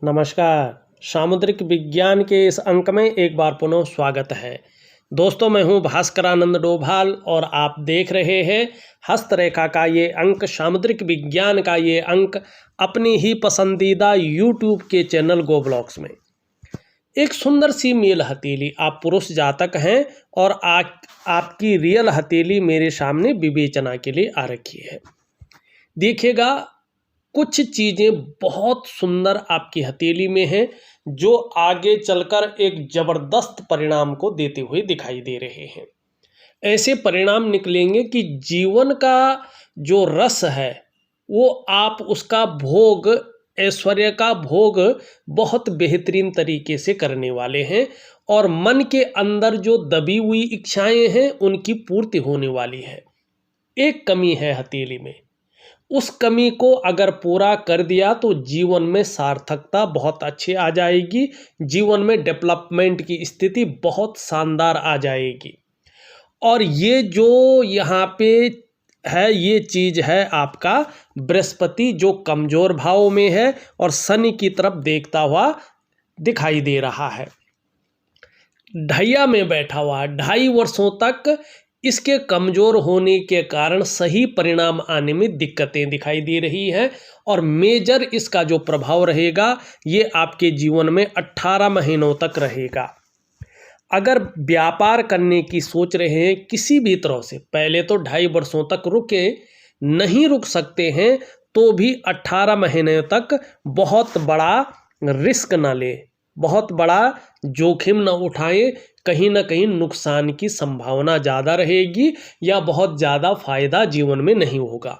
नमस्कार। सामुद्रिक विज्ञान के इस अंक में एक बार पुनः स्वागत है। दोस्तों, मैं हूं भास्करानंद डोभाल और आप देख रहे हैं हस्तरेखा का ये अंक, सामुद्रिक विज्ञान का ये अंक अपनी ही पसंदीदा यूट्यूब के चैनल गो ब्लॉग्स में। एक सुंदर सी मेल हथेली, आप पुरुष जातक हैं और आपकी रियल हथेली मेरे सामने विवेचना के लिए आ रखी है। देखिएगा, कुछ चीज़ें बहुत सुंदर आपकी हथेली में हैं जो आगे चलकर एक ज़बरदस्त परिणाम को देते हुए दिखाई दे रहे हैं। ऐसे परिणाम निकलेंगे कि जीवन का जो रस है वो आप उसका भोग, ऐश्वर्य का भोग बहुत बेहतरीन तरीके से करने वाले हैं और मन के अंदर जो दबी हुई इच्छाएं हैं उनकी पूर्ति होने वाली है। एक कमी है हथेली में, उस कमी को अगर पूरा कर दिया तो जीवन में सार्थकता बहुत अच्छी आ जाएगी, जीवन में डेवलपमेंट की स्थिति बहुत शानदार आ जाएगी। और ये जो यहाँ पे है, ये चीज़ है आपका बृहस्पति जो कमज़ोर भाव में है और शनि की तरफ देखता हुआ दिखाई दे रहा है। ढैया में बैठा हुआ 2.5 वर्षों तक इसके कमज़ोर होने के कारण सही परिणाम आने में दिक्कतें दिखाई दे रही हैं और मेजर इसका जो प्रभाव रहेगा ये आपके जीवन में 18 महीनों तक रहेगा। अगर व्यापार करने की सोच रहे हैं किसी भी तरह से, पहले तो 2.5 वर्षों तक रुके, नहीं रुक सकते हैं तो भी 18 महीने तक बहुत बड़ा रिस्क ना ले, बहुत बड़ा जोखिम न उठाएं। कहीं ना कहीं नुकसान की संभावना ज़्यादा रहेगी या बहुत ज़्यादा फायदा जीवन में नहीं होगा।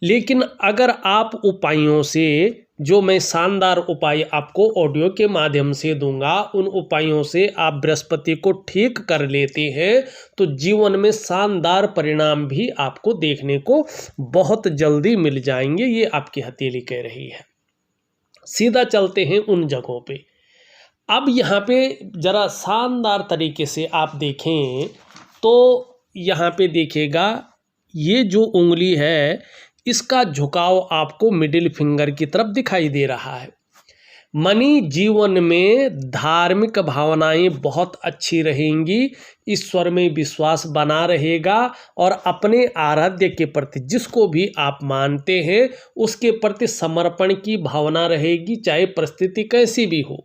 लेकिन अगर आप उपायों से, जो मैं शानदार उपाय आपको ऑडियो के माध्यम से दूंगा, उन उपायों से आप बृहस्पति को ठीक कर लेते हैं तो जीवन में शानदार परिणाम भी आपको देखने को बहुत जल्दी मिल जाएंगे। ये आपकी हथेली कह रही है। सीधा चलते हैं उन जगहों पे। अब यहाँ पे ज़रा शानदार तरीके से आप देखें तो यहाँ पे देखिएगा, ये जो उंगली है इसका झुकाव आपको मिडिल फिंगर की तरफ दिखाई दे रहा है। मनी जीवन में धार्मिक भावनाएं बहुत अच्छी रहेंगी, ईश्वर में विश्वास बना रहेगा और अपने आराध्य के प्रति, जिसको भी आप मानते हैं, उसके प्रति समर्पण की भावना रहेगी, चाहे परिस्थिति कैसी भी हो।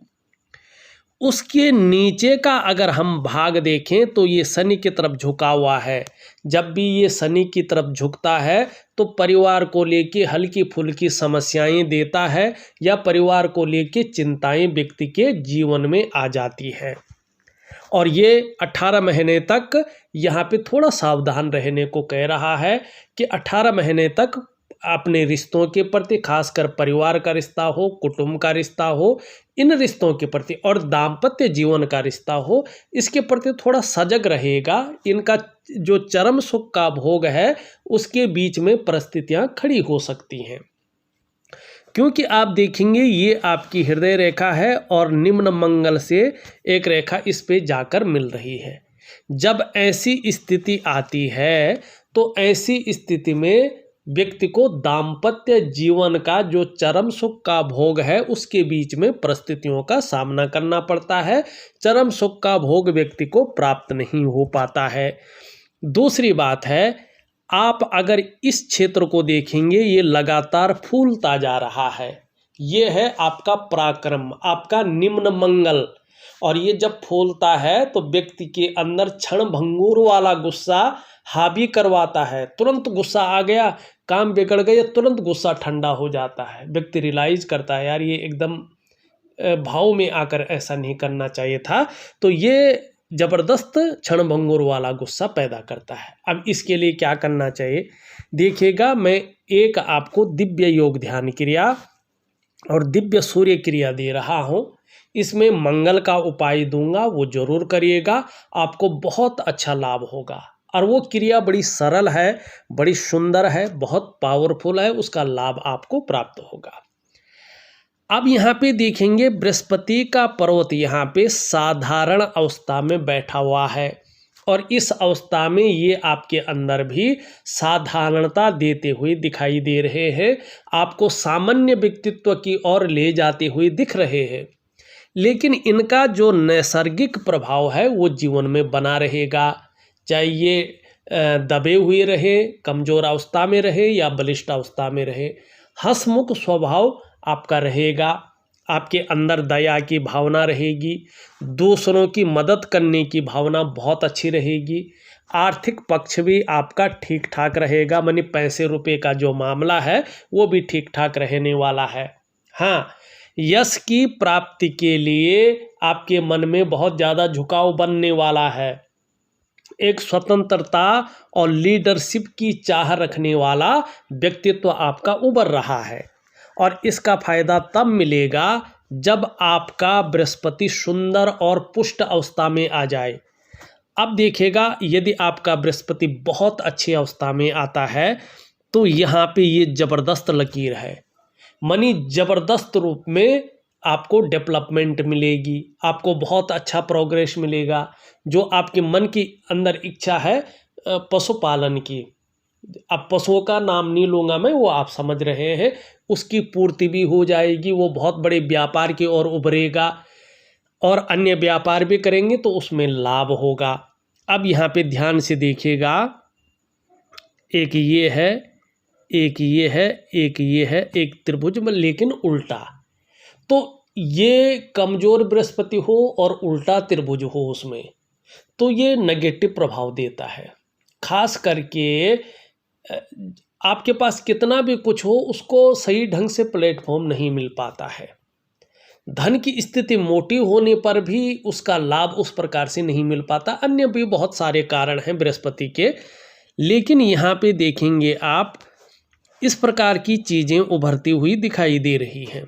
उसके नीचे का अगर हम भाग देखें तो ये शनि की तरफ झुका हुआ है। जब भी ये शनि की तरफ झुकता है तो परिवार को लेके हल्की फुल्की समस्याएं देता है या परिवार को लेके चिंताएं व्यक्ति के जीवन में आ जाती है। और ये 18 महीने तक यहाँ पे थोड़ा सावधान रहने को कह रहा है कि 18 महीने तक अपने रिश्तों के प्रति, खासकर परिवार का रिश्ता हो, कुटुंब का रिश्ता हो, इन रिश्तों के प्रति और दाम्पत्य जीवन का रिश्ता हो, इसके प्रति थोड़ा सजग रहेगा। इनका जो चरम सुख का भोग है उसके बीच में परिस्थितियां खड़ी हो सकती हैं, क्योंकि आप देखेंगे ये आपकी हृदय रेखा है और निम्न मंगल से एक रेखा इस पे जाकर मिल रही है। जब ऐसी स्थिति आती है तो ऐसी स्थिति में व्यक्ति को दाम्पत्य जीवन का जो चरम सुख का भोग है उसके बीच में परिस्थितियों का सामना करना पड़ता है। चरम सुख का भोग व्यक्ति को प्राप्त नहीं हो पाता है। दूसरी बात है, आप अगर इस क्षेत्र को देखेंगे, ये लगातार फूलता जा रहा है। ये है आपका पराक्रम, आपका निम्न मंगल। और ये जब फूलता है तो व्यक्ति के अंदर क्षण भंगुर वाला गुस्सा हावी करवाता है। तुरंत गुस्सा आ गया, काम बिगड़ गया, तुरंत गुस्सा ठंडा हो जाता है। व्यक्ति रियलाइज करता है, यार ये एकदम भाव में आकर ऐसा नहीं करना चाहिए था। तो ये ज़बरदस्त क्षण भंगुर वाला गुस्सा पैदा करता है। अब इसके लिए क्या करना चाहिए, देखिएगा, मैं एक आपको दिव्य योग ध्यान क्रिया और दिव्य सूर्य क्रिया दे रहा हूँ। इसमें मंगल का उपाय दूंगा, वो जरूर करिएगा, आपको बहुत अच्छा लाभ होगा। और वो क्रिया बड़ी सरल है, बड़ी सुंदर है, बहुत पावरफुल है, उसका लाभ आपको प्राप्त होगा। अब यहाँ पे देखेंगे, बृहस्पति का पर्वत यहाँ पे साधारण अवस्था में बैठा हुआ है। और इस अवस्था में ये आपके अंदर भी साधारणता देते हुए दिखाई दे रहे हैं, आपको सामान्य व्यक्तित्व की ओर ले जाते हुए दिख रहे हैं। लेकिन इनका जो नैसर्गिक प्रभाव है वो जीवन में बना रहेगा, चाहे ये दबे हुए रहे, कमज़ोर अवस्था में रहे या बलिष्ठ अवस्था में रहे। हंसमुख स्वभाव आपका रहेगा, आपके अंदर दया की भावना रहेगी, दूसरों की मदद करने की भावना बहुत अच्छी रहेगी। आर्थिक पक्ष भी आपका ठीक ठाक रहेगा, मानी पैसे रुपए का जो मामला है वो भी ठीक ठाक रहने वाला है। हाँ, यश की प्राप्ति के लिए आपके मन में बहुत ज़्यादा झुकाव बनने वाला है। एक स्वतंत्रता और लीडरशिप की चाह रखने वाला व्यक्तित्व आपका उभर रहा है, और इसका फायदा तब मिलेगा जब आपका बृहस्पति सुंदर और पुष्ट अवस्था में आ जाए। अब देखिएगा, यदि आपका बृहस्पति बहुत अच्छी अवस्था में आता है तो यहाँ पे ये जबरदस्त लकीर है, मनी जबरदस्त रूप में आपको डेवलपमेंट मिलेगी, आपको बहुत अच्छा प्रोग्रेस मिलेगा। जो आपके मन की अंदर इच्छा है पशुपालन की, अब पशुओं का नाम नहीं लूँगा मैं, वो आप समझ रहे हैं, उसकी पूर्ति भी हो जाएगी। वो बहुत बड़े व्यापार की ओर उभरेगा और अन्य व्यापार भी करेंगे तो उसमें लाभ होगा। अब यहाँ पे ध्यान से देखिएगा, एक ये है, एक ये है, एक ये है, एक त्रिभुज में लेकिन उल्टा। तो ये कमज़ोर बृहस्पति हो और उल्टा त्रिभुज हो उसमें, तो ये नेगेटिव प्रभाव देता है। खास करके आपके पास कितना भी कुछ हो, उसको सही ढंग से प्लेटफॉर्म नहीं मिल पाता है। धन की स्थिति मोटी होने पर भी उसका लाभ उस प्रकार से नहीं मिल पाता। अन्य भी बहुत सारे कारण हैं बृहस्पति के, लेकिन यहाँ पे देखेंगे आप, इस प्रकार की चीज़ें उभरती हुई दिखाई दे रही हैं।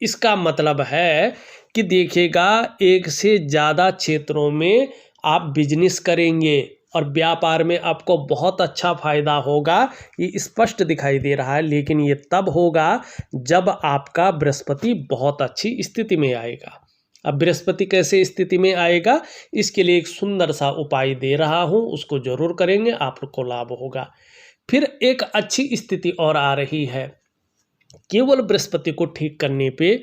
इसका मतलब है कि देखिएगा, एक से ज़्यादा क्षेत्रों में आप बिजनेस करेंगे और व्यापार में आपको बहुत अच्छा फायदा होगा, ये स्पष्ट दिखाई दे रहा है। लेकिन ये तब होगा जब आपका बृहस्पति बहुत अच्छी स्थिति में आएगा। अब बृहस्पति कैसे स्थिति में आएगा, इसके लिए एक सुंदर सा उपाय दे रहा हूँ, उसको जरूर करेंगे, आपको लाभ होगा। फिर एक अच्छी स्थिति और आ रही है, केवल बृहस्पति को ठीक करने पे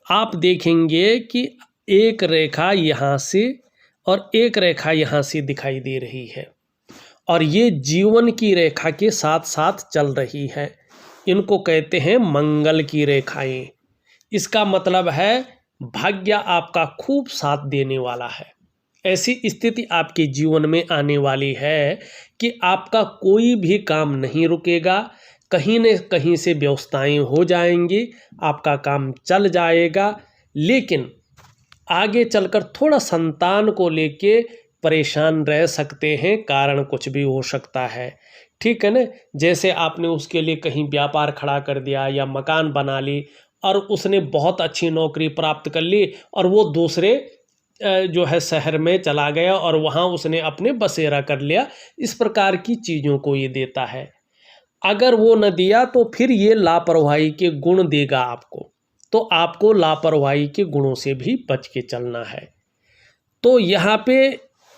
आप देखेंगे कि एक रेखा यहाँ से और एक रेखा यहाँ से दिखाई दे रही है, और ये जीवन की रेखा के साथ साथ चल रही है। इनको कहते हैं मंगल की रेखाएं। इसका मतलब है भाग्य आपका खूब साथ देने वाला है। ऐसी स्थिति आपके जीवन में आने वाली है कि आपका कोई भी काम नहीं रुकेगा, कहीं न कहीं से व्यवस्थाएं हो जाएंगी, आपका काम चल जाएगा। लेकिन आगे चलकर थोड़ा संतान को लेके परेशान रह सकते हैं, कारण कुछ भी हो सकता है, ठीक है ना। जैसे आपने उसके लिए कहीं व्यापार खड़ा कर दिया या मकान बना ली और उसने बहुत अच्छी नौकरी प्राप्त कर ली और वो दूसरे जो है शहर में चला गया और वहाँ उसने अपने बसेरा कर लिया। इस प्रकार की चीज़ों को ये देता है। अगर वो न दिया तो फिर ये लापरवाही के गुण देगा आपको, तो आपको लापरवाही के गुणों से भी बच के चलना है। तो यहाँ पे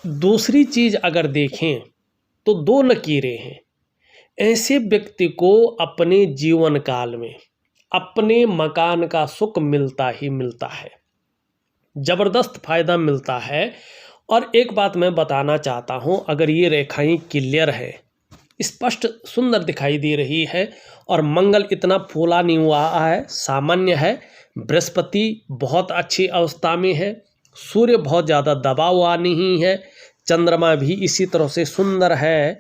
दूसरी चीज़ अगर देखें तो दो लकीरें हैं। ऐसे व्यक्ति को अपने जीवन काल में अपने मकान का सुख मिलता ही मिलता है, ज़बरदस्त फायदा मिलता है। और एक बात मैं बताना चाहता हूँ, अगर ये रेखाएं क्लियर है, स्पष्ट सुंदर दिखाई दे रही है और मंगल इतना फूला नहीं हुआ है, सामान्य है, बृहस्पति बहुत अच्छी अवस्था में है, सूर्य बहुत ज़्यादा दबा हुआ नहीं है, चंद्रमा भी इसी तरह से सुंदर है,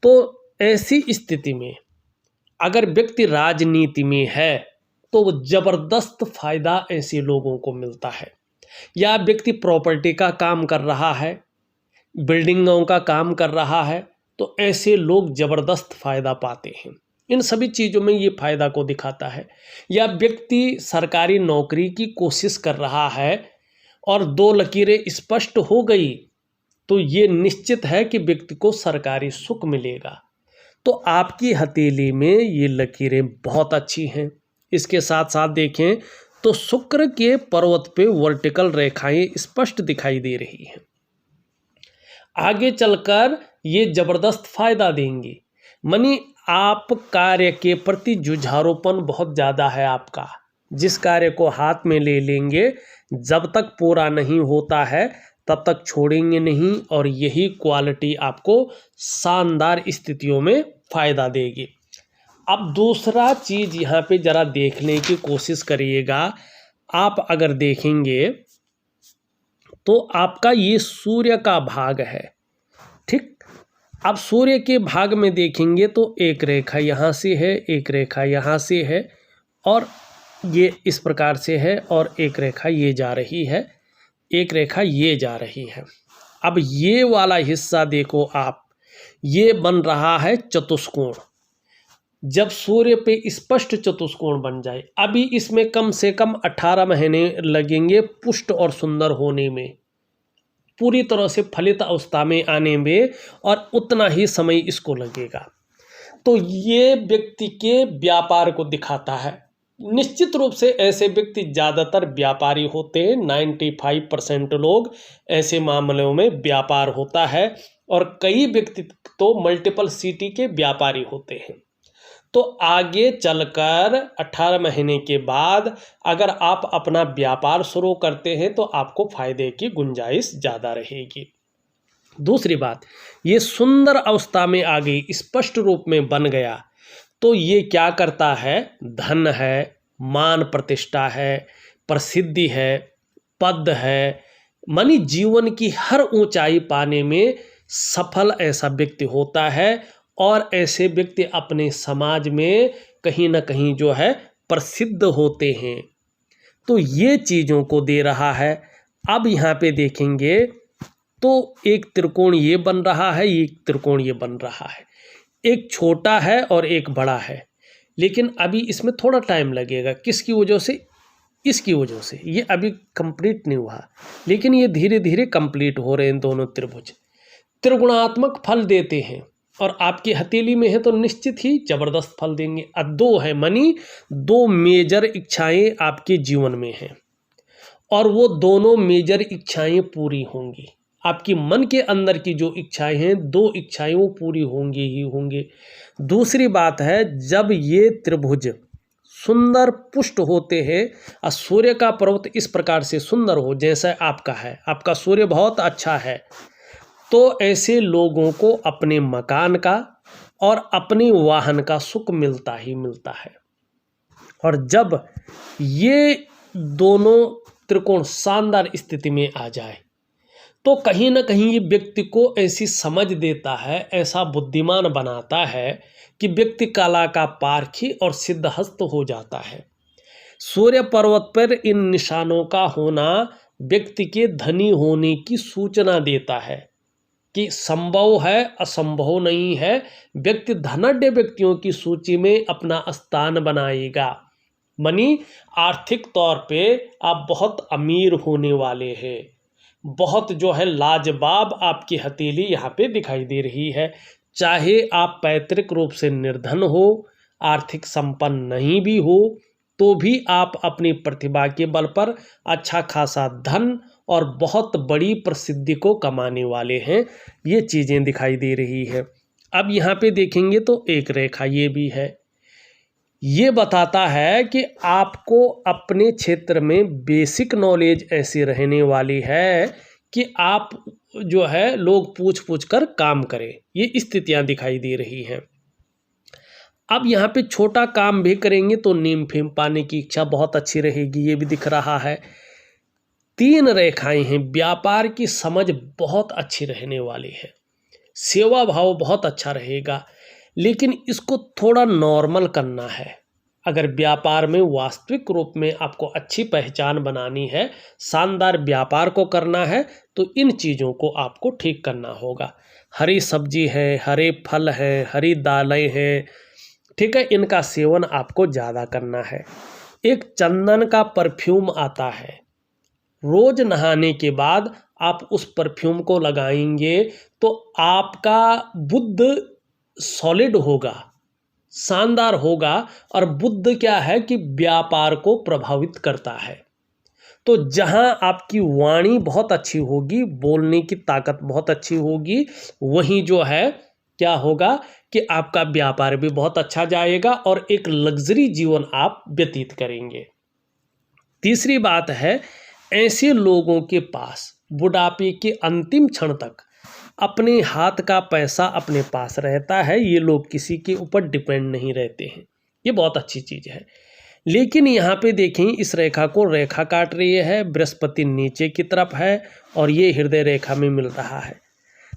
तो ऐसी स्थिति में अगर व्यक्ति राजनीति में है तो वो ज़बरदस्त फायदा ऐसे लोगों को मिलता है। या व्यक्ति प्रॉपर्टी का काम कर रहा है, बिल्डिंगों का काम कर रहा है, तो ऐसे लोग ज़बरदस्त फ़ायदा पाते हैं। इन सभी चीज़ों में ये फ़ायदा को दिखाता है। या व्यक्ति सरकारी नौकरी की कोशिश कर रहा है और दो लकीरें स्पष्ट हो गई, तो ये निश्चित है कि व्यक्ति को सरकारी सुख मिलेगा। तो आपकी हथेली में ये लकीरें बहुत अच्छी हैं। इसके साथ साथ देखें तो शुक्र के पर्वत पे वर्टिकल रेखाएं स्पष्ट दिखाई दे रही हैं। आगे चलकर ये ज़बरदस्त फायदा देंगे। मानी आप कार्य के प्रति जुझारूपन बहुत ज़्यादा है आपका, जिस कार्य को हाथ में ले लेंगे जब तक पूरा नहीं होता है तब तक छोड़ेंगे नहीं, और यही क्वालिटी आपको शानदार स्थितियों में फ़ायदा देगी। अब दूसरा चीज़ यहाँ पे ज़रा देखने की कोशिश करिएगा। आप अगर देखेंगे तो आपका ये सूर्य का भाग है, ठीक। अब सूर्य के भाग में देखेंगे तो एक रेखा यहाँ से है, एक रेखा यहाँ से है, और ये इस प्रकार से है, और एक रेखा ये जा रही है, एक रेखा ये जा रही है। अब ये वाला हिस्सा देखो आप, ये बन रहा है चतुष्कोण। जब सूर्य पे स्पष्ट चतुष्कोण बन जाए, अभी इसमें कम से कम 18 महीने लगेंगे पुष्ट और सुंदर होने में, पूरी तरह से फलित अवस्था में आने में, और उतना ही समय इसको लगेगा। तो ये व्यक्ति के व्यापार को दिखाता है। निश्चित रूप से ऐसे व्यक्ति ज़्यादातर व्यापारी होते हैं। 95% लोग ऐसे मामलों में व्यापार होता है, और कई व्यक्ति तो मल्टीपल सिटी के व्यापारी होते हैं। तो आगे चलकर 18 महीने के बाद अगर आप अपना व्यापार शुरू करते हैं तो आपको फायदे की गुंजाइश ज़्यादा रहेगी। दूसरी बात, ये सुंदर अवस्था में आ गई, स्पष्ट रूप में बन गया, तो ये क्या करता है? धन है, मान प्रतिष्ठा है, प्रसिद्धि है, पद है, मानी जीवन की हर ऊंचाई पाने में सफल ऐसा व्यक्ति होता है, और ऐसे व्यक्ति अपने समाज में कहीं ना कहीं जो है प्रसिद्ध होते हैं। तो ये चीज़ों को दे रहा है। अब यहाँ पे देखेंगे तो एक त्रिकोण ये बन रहा है, एक त्रिकोण ये बन रहा है, एक छोटा है और एक बड़ा है, लेकिन अभी इसमें थोड़ा टाइम लगेगा। किसकी वजह से? इसकी वजह से ये अभी कंप्लीट नहीं हुआ, लेकिन ये धीरे धीरे कंप्लीट हो रहे हैं। दोनों त्रिभुज त्रिगुणात्मक फल देते हैं, और आपकी हथेली में है तो निश्चित ही जबरदस्त फल देंगे। अब दो है, मनी दो मेजर इच्छाएं आपके जीवन में हैं, और वो दोनों मेजर इच्छाएं पूरी होंगी। आपकी मन के अंदर की जो इच्छाएं हैं, दो इच्छाएं वो पूरी होंगी ही होंगी। दूसरी बात है, जब ये त्रिभुज सुंदर पुष्ट होते हैं और सूर्य का पर्वत इस प्रकार से सुंदर हो जैसा आपका है, आपका सूर्य बहुत अच्छा है, तो ऐसे लोगों को अपने मकान का और अपने वाहन का सुख मिलता ही मिलता है। और जब ये दोनों त्रिकोण शानदार स्थिति में आ जाए तो कहीं ना कहीं ये व्यक्ति को ऐसी समझ देता है, ऐसा बुद्धिमान बनाता है कि व्यक्ति कला का पारखी और सिद्धहस्त हो जाता है। सूर्य पर्वत पर इन निशानों का होना व्यक्ति के धनी होने की सूचना देता है कि संभव है, असंभव नहीं है। व्यक्ति धनाढ्य व्यक्तियों की सूची में अपना स्थान बनाएगा। मनी आर्थिक तौर पे आप बहुत अमीर होने वाले हैं। बहुत जो है लाजवाब आपकी हथेली यहाँ पे दिखाई दे रही है। चाहे आप पैतृक रूप से निर्धन हो, आर्थिक संपन्न नहीं भी हो, तो भी आप अपनी प्रतिभा के बल पर अच्छा खासा धन और बहुत बड़ी प्रसिद्धि को कमाने वाले हैं। ये चीज़ें दिखाई दे रही है। अब यहाँ पे देखेंगे तो एक रेखा ये भी है। ये बताता है कि आपको अपने क्षेत्र में बेसिक नॉलेज ऐसी रहने वाली है कि आप जो है लोग पूछ पूछ कर काम करें। ये स्थितियाँ दिखाई दे रही हैं। अब यहाँ पे छोटा काम भी करेंगे तो नीम फेम पाने की इच्छा बहुत अच्छी रहेगी, ये भी दिख रहा है। 3 रेखाएं हैं। व्यापार की समझ बहुत अच्छी रहने वाली है, सेवा भाव बहुत अच्छा रहेगा, लेकिन इसको थोड़ा नॉर्मल करना है। अगर व्यापार में वास्तविक रूप में आपको अच्छी पहचान बनानी है, शानदार व्यापार को करना है, तो इन चीज़ों को आपको ठीक करना होगा। हरी सब्जी है, हरे फल हैं, हरी दालें हैं, ठीक है, इनका सेवन आपको ज़्यादा करना है। एक चंदन का परफ्यूम आता है, रोज नहाने के बाद आप उस परफ्यूम को लगाएंगे तो आपका बुद्ध सॉलिड होगा, शानदार होगा। और बुद्ध क्या है कि व्यापार को प्रभावित करता है। तो जहां आपकी वाणी बहुत अच्छी होगी, बोलने की ताकत बहुत अच्छी होगी, वहीं जो है क्या होगा कि आपका व्यापार भी बहुत अच्छा जाएगा और एक लग्जरी जीवन आप व्यतीत करेंगे। तीसरी बात है, ऐसे लोगों के पास बुढ़ापे के अंतिम क्षण तक अपने हाथ का पैसा अपने पास रहता है। ये लोग किसी के ऊपर डिपेंड नहीं रहते हैं, ये बहुत अच्छी चीज़ है। लेकिन यहाँ पे देखें, इस रेखा को रेखा काट रही है, बृहस्पति नीचे की तरफ है और ये हृदय रेखा में मिल रहा है।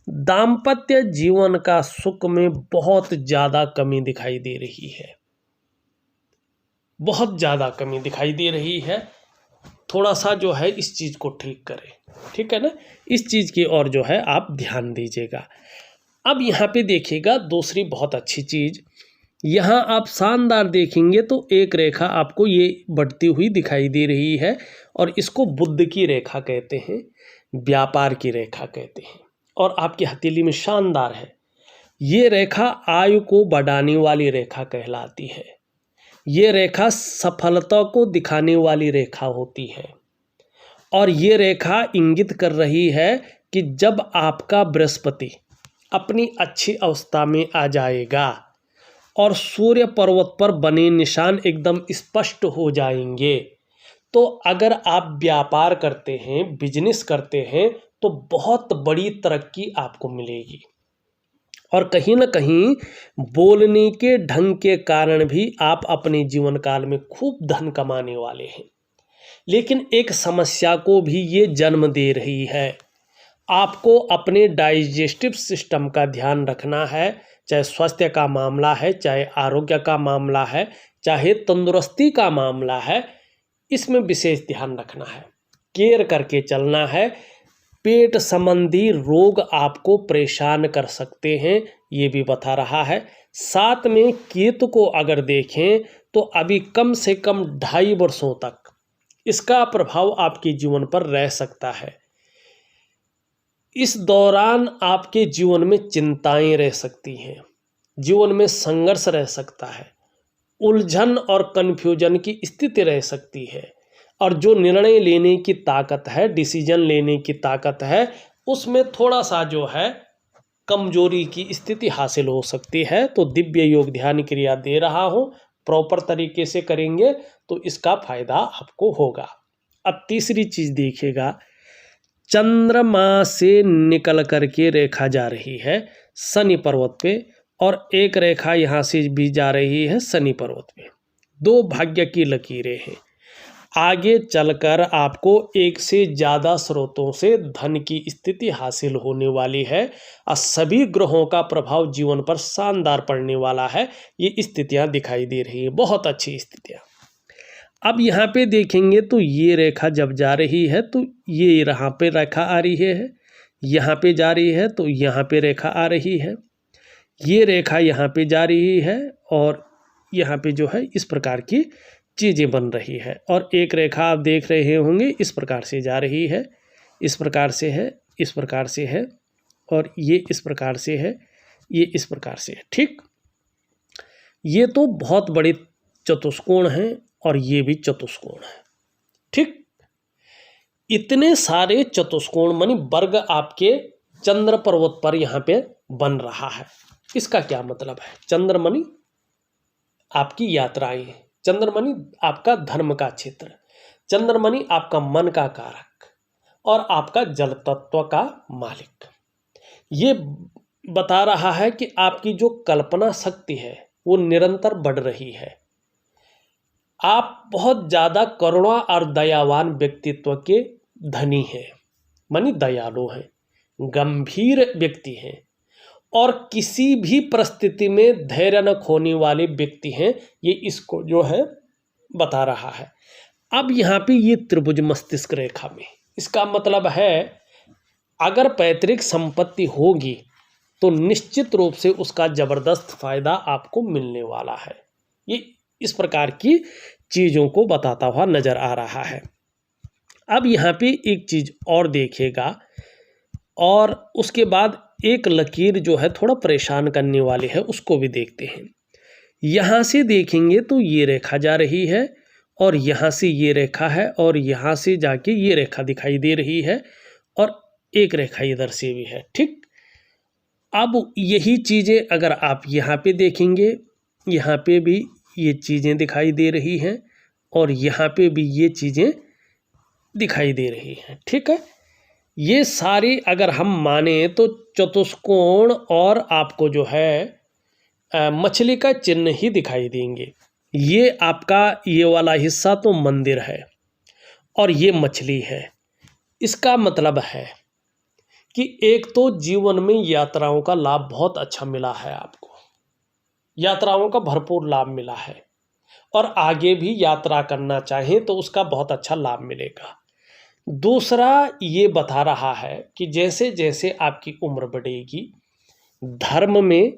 दाम्पत्य जीवन का सुख में बहुत ज़्यादा कमी दिखाई दे रही है, बहुत ज़्यादा कमी दिखाई दे रही है। थोड़ा सा जो है इस चीज़ को ठीक करें, ठीक है ना, इस चीज़ की ओर जो है आप ध्यान दीजिएगा। अब यहाँ पे देखिएगा दूसरी बहुत अच्छी चीज़, यहाँ आप शानदार देखेंगे तो एक रेखा आपको ये बढ़ती हुई दिखाई दे रही है और इसको बुध की रेखा कहते हैं, व्यापार की रेखा कहते हैं, और आपकी हथेली में शानदार है। ये रेखा आयु को बढ़ाने वाली रेखा कहलाती है। ये रेखा सफलता को दिखाने वाली रेखा होती है और ये रेखा इंगित कर रही है कि जब आपका बृहस्पति अपनी अच्छी अवस्था में आ जाएगा और सूर्य पर्वत पर बने निशान एकदम स्पष्ट हो जाएंगे, तो अगर आप व्यापार करते हैं, बिजनेस करते हैं, तो बहुत बड़ी तरक्की आपको मिलेगी। और कहीं ना कहीं बोलने के ढंग के कारण भी आप अपने जीवन काल में खूब धन कमाने वाले हैं। लेकिन एक समस्या को भी ये जन्म दे रही है। आपको अपने डाइजेस्टिव सिस्टम का ध्यान रखना है, चाहे स्वास्थ्य का मामला है, चाहे आरोग्य का मामला है, चाहे तंदुरुस्ती का मामला है, इसमें विशेष ध्यान रखना है, केयर करके चलना है। पेट संबंधी रोग आपको परेशान कर सकते हैं, ये भी बता रहा है। साथ में केतु को अगर देखें तो अभी कम से कम 2.5 वर्षों तक इसका प्रभाव आपके जीवन पर रह सकता है। इस दौरान आपके जीवन में चिंताएं रह सकती हैं, जीवन में संघर्ष रह सकता है, उलझन और कन्फ्यूजन की स्थिति रह सकती है, और जो निर्णय लेने की ताकत है, डिसीजन लेने की ताकत है, उसमें थोड़ा सा जो है कमजोरी की स्थिति हासिल हो सकती है। तो दिव्य योग ध्यान क्रिया दे रहा हूँ, प्रॉपर तरीके से करेंगे तो इसका फायदा आपको होगा। अब तीसरी चीज देखिएगा, चंद्रमा से निकल करके रेखा जा रही है शनि पर्वत पे और एक रेखा यहाँ से भी जा रही है शनि पर्वत पे। 2 भाग्य की लकीरें हैं। आगे चलकर आपको एक से ज़्यादा स्रोतों से धन की स्थिति हासिल होने वाली है और सभी ग्रहों का प्रभाव जीवन पर शानदार पड़ने वाला है। ये स्थितियां दिखाई दे रही हैं, बहुत अच्छी स्थितियां। अब यहाँ पे देखेंगे तो ये रेखा जब जा रही है तो ये यहाँ पे रेखा आ रही है, यहाँ पे जा रही है तो यहाँ पे रेखा आ रही है, ये रेखा यहाँ पे जा रही है और यहाँ पे जो है इस प्रकार की चीज़ें बन रही है। और एक रेखा आप देख रहे होंगे इस प्रकार से जा रही है, इस प्रकार से है, इस प्रकार से है, और ये इस प्रकार से है, ये इस प्रकार से है। ठीक, ये तो बहुत बड़े चतुष्कोण हैं और ये भी चतुष्कोण है। ठीक, इतने सारे चतुष्कोण मानी वर्ग आपके चंद्र पर्वत पर यहाँ पे बन रहा है। इसका क्या मतलब है? चंद्रमणि आपकी यात्राएं, चंद्रमणि आपका धर्म का क्षेत्र, चंद्रमणि आपका मन का कारक और आपका जल तत्व का मालिक। ये बता रहा है कि आपकी जो कल्पना शक्ति है वो निरंतर बढ़ रही है। आप बहुत ज़्यादा करुणा और दयावान व्यक्तित्व के धनी हैं, मानी दयालु हैं, गंभीर व्यक्ति हैं और किसी भी परिस्थिति में धैर्य न खोने वाले व्यक्ति हैं। ये इसको जो है बता रहा है। अब यहाँ पे ये त्रिभुज मस्तिष्क रेखा में, इसका मतलब है अगर पैतृक संपत्ति होगी तो निश्चित रूप से उसका जबरदस्त फायदा आपको मिलने वाला है। ये इस प्रकार की चीज़ों को बताता हुआ नजर आ रहा है। अब यहाँ पे एक चीज़ और देखेगा और उसके बाद एक लकीर जो है थोड़ा परेशान करने वाली है, उसको भी देखते हैं। यहाँ से देखेंगे तो ये रेखा जा रही है और यहाँ से ये रेखा है और यहाँ से जाके ये रेखा दिखाई दे रही है और एक रेखा इधर से भी है। ठीक, अब यही चीज़ें अगर आप यहाँ पे देखेंगे, यहाँ पे भी ये चीज़ें दिखाई दे रही हैं और यहाँ पे भी ये चीज़ें दिखाई दे रही हैं। ठीक है, ये सारी अगर हम माने तो चतुष्कोण और आपको जो है मछली का चिन्ह ही दिखाई देंगे। ये आपका ये वाला हिस्सा तो मंदिर है और ये मछली है। इसका मतलब है कि एक तो जीवन में यात्राओं का लाभ बहुत अच्छा मिला है, आपको यात्राओं का भरपूर लाभ मिला है और आगे भी यात्रा करना चाहें तो उसका बहुत अच्छा लाभ मिलेगा। दूसरा ये बता रहा है कि जैसे जैसे आपकी उम्र बढ़ेगी, धर्म में,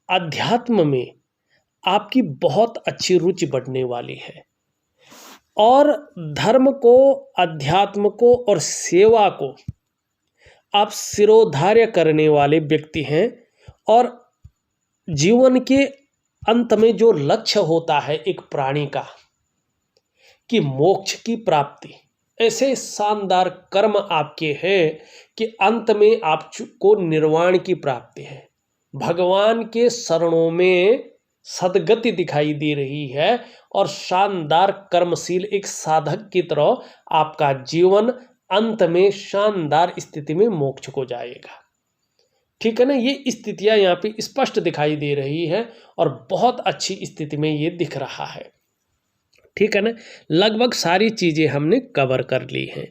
अध्यात्म में आपकी बहुत अच्छी रुचि बढ़ने वाली है और धर्म को, अध्यात्म को और सेवा को आप सिरोधार्य करने वाले व्यक्ति हैं और जीवन के अंत में जो लक्ष्य होता है एक प्राणी का कि मोक्ष की प्राप्ति, ऐसे शानदार कर्म आपके हैं कि अंत में आपको निर्वाण की प्राप्ति है। भगवान के शरणों में सद्गति दिखाई दे रही है और शानदार कर्मशील एक साधक की तरह आपका जीवन अंत में शानदार स्थिति में मोक्ष को जाएगा। ठीक है ना, ये स्थितियां यहाँ पे स्पष्ट दिखाई दे रही है और बहुत अच्छी स्थिति में ये दिख रहा है। ठीक है ना, लगभग सारी चीजें हमने कवर कर ली हैं।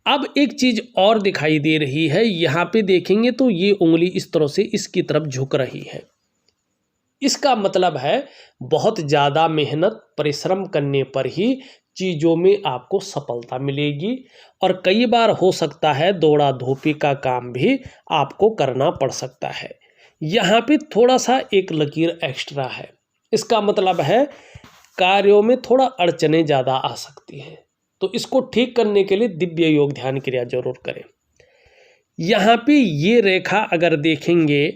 अब एक चीज और दिखाई दे रही है, यहाँ पे देखेंगे तो ये उंगली इस तरह से इसकी तरफ झुक रही है। इसका मतलब है बहुत ज़्यादा मेहनत परिश्रम करने पर ही चीज़ों में आपको सफलता मिलेगी और कई बार हो सकता है दौड़ा धूपी का काम भी आपको करना पड़ सकता है। यहाँ पे थोड़ा सा एक लकीर एक्स्ट्रा है, इसका मतलब है कार्यों में थोड़ा अड़चनें ज़्यादा आ सकती हैं, तो इसको ठीक करने के लिए दिव्य योग ध्यान क्रिया जरूर करें। यहाँ पे ये रेखा अगर देखेंगे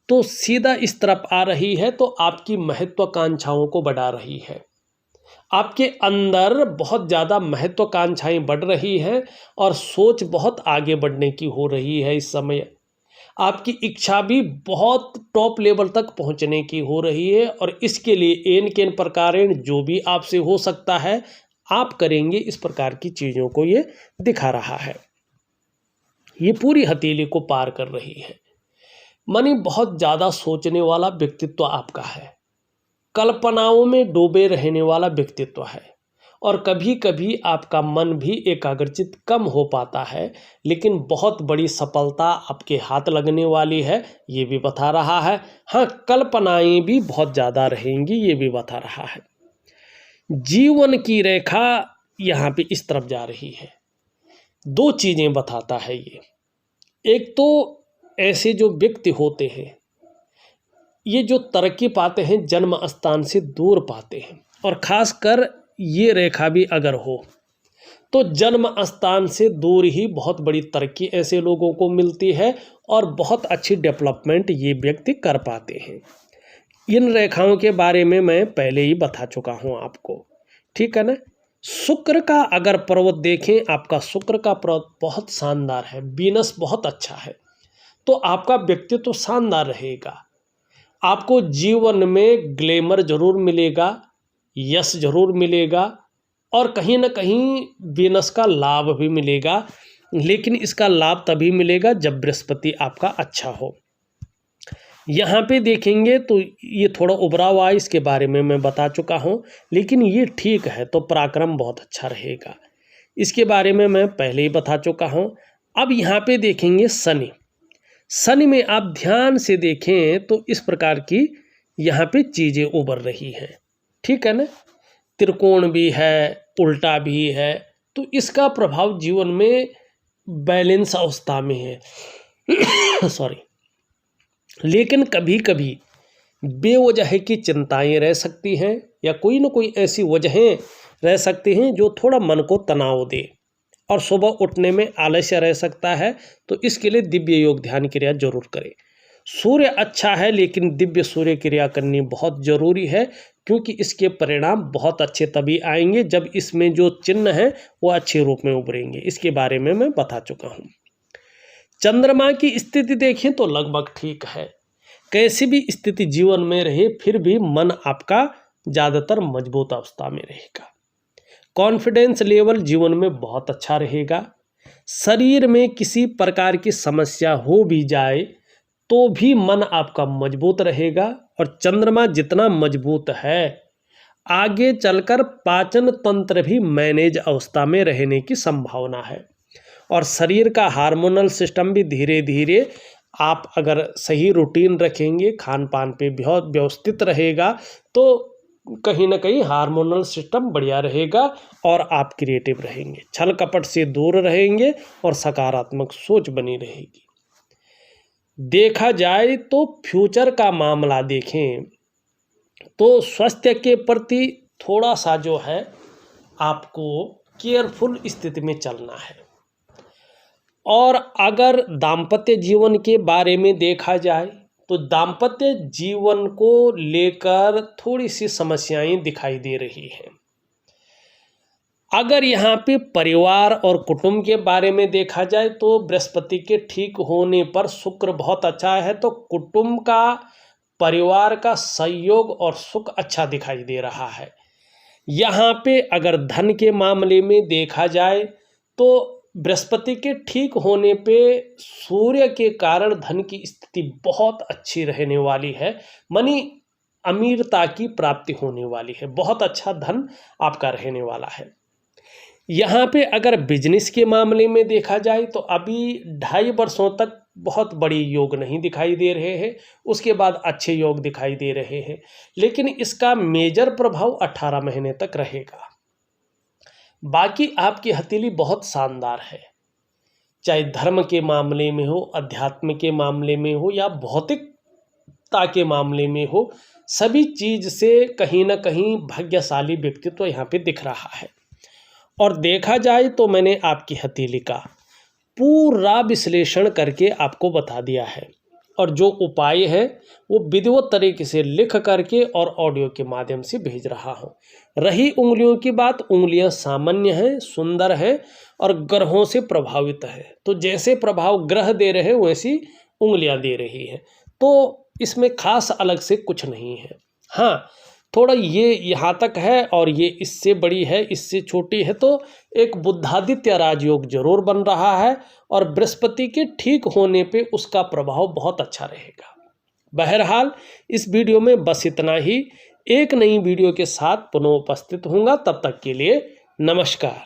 तो सीधा इस तरफ आ रही है, तो आपकी महत्वाकांक्षाओं को बढ़ा रही है। आपके अंदर बहुत ज़्यादा महत्वाकांक्षाएं बढ़ रही हैं और सोच बहुत आगे बढ़ने की हो रही है। इस समय आपकी इच्छा भी बहुत टॉप लेवल तक पहुंचने की हो रही है और इसके लिए एन केन प्रकारेण जो भी आपसे हो सकता है आप करेंगे। इस प्रकार की चीज़ों को ये दिखा रहा है। ये पूरी हथेली को पार कर रही है, मानी बहुत ज़्यादा सोचने वाला व्यक्तित्व आपका है, कल्पनाओं में डूबे रहने वाला व्यक्तित्व है और कभी कभी आपका मन भी एकाग्रचित कम हो पाता है, लेकिन बहुत बड़ी सफलता आपके हाथ लगने वाली है, ये भी बता रहा है। हाँ, कल्पनाएं भी बहुत ज़्यादा रहेंगी, ये भी बता रहा है। जीवन की रेखा यहाँ पे इस तरफ जा रही है। दो चीज़ें बताता है ये, एक तो ऐसे जो व्यक्ति होते हैं ये जो तरक्की पाते हैं जन्म स्थान से दूर पाते हैं और ख़ासकर ये रेखा भी अगर हो तो जन्म स्थान से दूर ही बहुत बड़ी तरक्की ऐसे लोगों को मिलती है और बहुत अच्छी डेवलपमेंट ये व्यक्ति कर पाते हैं। इन रेखाओं के बारे में मैं पहले ही बता चुका हूँ आपको, ठीक है ना। शुक्र का अगर पर्वत देखें, आपका शुक्र का पर्वत बहुत शानदार है, वीनस बहुत अच्छा है, तो आपका व्यक्तित्व तो शानदार रहेगा। आपको जीवन में ग्लैमर जरूर मिलेगा, यश जरूर मिलेगा और कहीं ना कहीं वीनस का लाभ भी मिलेगा, लेकिन इसका लाभ तभी मिलेगा जब बृहस्पति आपका अच्छा हो। यहाँ पे देखेंगे तो ये थोड़ा उभरा हुआ है, इसके बारे में मैं बता चुका हूँ, लेकिन ये ठीक है तो पराक्रम बहुत अच्छा रहेगा, इसके बारे में मैं पहले ही बता चुका हूँ। अब यहाँ पे देखेंगे शनि। शनि में आप ध्यान से देखें तो इस प्रकार की यहाँ पे चीज़ें उभर रही हैं, ठीक है ना। त्रिकोण भी है, उल्टा भी है, तो इसका प्रभाव जीवन में बैलेंस अवस्था में है सॉरी। लेकिन कभी कभी बेवजह की चिंताएं रह सकती हैं या कोई ना कोई ऐसी वजहें रह सकती हैं जो थोड़ा मन को तनाव दे और सुबह उठने में आलस्य रह सकता है, तो इसके लिए दिव्य योग ध्यान क्रिया जरूर करें। सूर्य अच्छा है लेकिन दिव्य सूर्य क्रिया करनी बहुत ज़रूरी है, क्योंकि इसके परिणाम बहुत अच्छे तभी आएंगे जब इसमें जो चिन्ह हैं वो अच्छे रूप में उभरेंगे। इसके बारे में मैं बता चुका हूँ। चंद्रमा की स्थिति देखें तो लगभग ठीक है। कैसी भी स्थिति जीवन में रहे फिर भी मन आपका ज़्यादातर मजबूत अवस्था में रहेगा। कॉन्फिडेंस लेवल जीवन में बहुत अच्छा रहेगा। शरीर में किसी प्रकार की समस्या हो भी जाए तो भी मन आपका मजबूत रहेगा। और चंद्रमा जितना मजबूत है आगे चलकर पाचन तंत्र भी मैनेज अवस्था में रहने की संभावना है। और शरीर का हार्मोनल सिस्टम भी धीरे धीरे आप अगर सही रूटीन रखेंगे, खान पान पे बहुत व्यवस्थित रहेगा तो कहीं ना कहीं हार्मोनल सिस्टम बढ़िया रहेगा और आप क्रिएटिव रहेंगे, छल कपट से दूर रहेंगे और सकारात्मक सोच बनी रहेगी। देखा जाए तो फ्यूचर का मामला देखें तो स्वास्थ्य के प्रति थोड़ा सा जो है आपको केयरफुल स्थिति में चलना है। और अगर दाम्पत्य जीवन के बारे में देखा जाए तो दाम्पत्य जीवन को लेकर थोड़ी सी समस्याएं दिखाई दे रही हैं। अगर यहाँ पे परिवार और कुटुंब के बारे में देखा जाए तो बृहस्पति के ठीक होने पर शुक्र बहुत अच्छा है, तो कुटुंब का, परिवार का सहयोग और सुख अच्छा दिखाई दे रहा है। यहाँ पे अगर धन के मामले में देखा जाए तो बृहस्पति के ठीक होने पे सूर्य के कारण धन की स्थिति बहुत अच्छी रहने वाली है, मानी अमीरता की प्राप्ति होने वाली है, बहुत अच्छा धन आपका रहने वाला है। यहाँ पे अगर बिजनेस के मामले में देखा जाए तो अभी 2.5 वर्षों तक बहुत बड़ी योग नहीं दिखाई दे रहे हैं, उसके बाद अच्छे योग दिखाई दे रहे हैं, लेकिन इसका मेजर प्रभाव 18 महीने तक रहेगा। बाकी आपकी हथेली बहुत शानदार है, चाहे धर्म के मामले में हो, अध्यात्म के मामले में हो या भौतिकता के मामले में हो, सभी चीज से कहीं ना कहीं भाग्यशाली व्यक्तित्व यहाँ पे दिख रहा है। और देखा जाए तो मैंने आपकी हथेली का पूरा विश्लेषण करके आपको बता दिया है और जो उपाय है वो विधिवत तरीके से लिख करके और ऑडियो के माध्यम से भेज रहा हूँ। रही उंगलियों की बात, उंगलियां सामान्य हैं, सुंदर हैं और ग्रहों से प्रभावित है, तो जैसे प्रभाव ग्रह दे रहे हैं वैसी उंगलियां दे रही हैं, तो इसमें खास अलग से कुछ नहीं है। हाँ, थोड़ा ये यहाँ तक है और ये इससे बड़ी है, इससे छोटी है, तो एक बुद्धादित्य राजयोग जरूर बन रहा है और बृहस्पति के ठीक होने पे उसका प्रभाव बहुत अच्छा रहेगा। बहरहाल इस वीडियो में बस इतना ही। एक नई वीडियो के साथ पुनः उपस्थित होऊंगा, तब तक के लिए नमस्कार।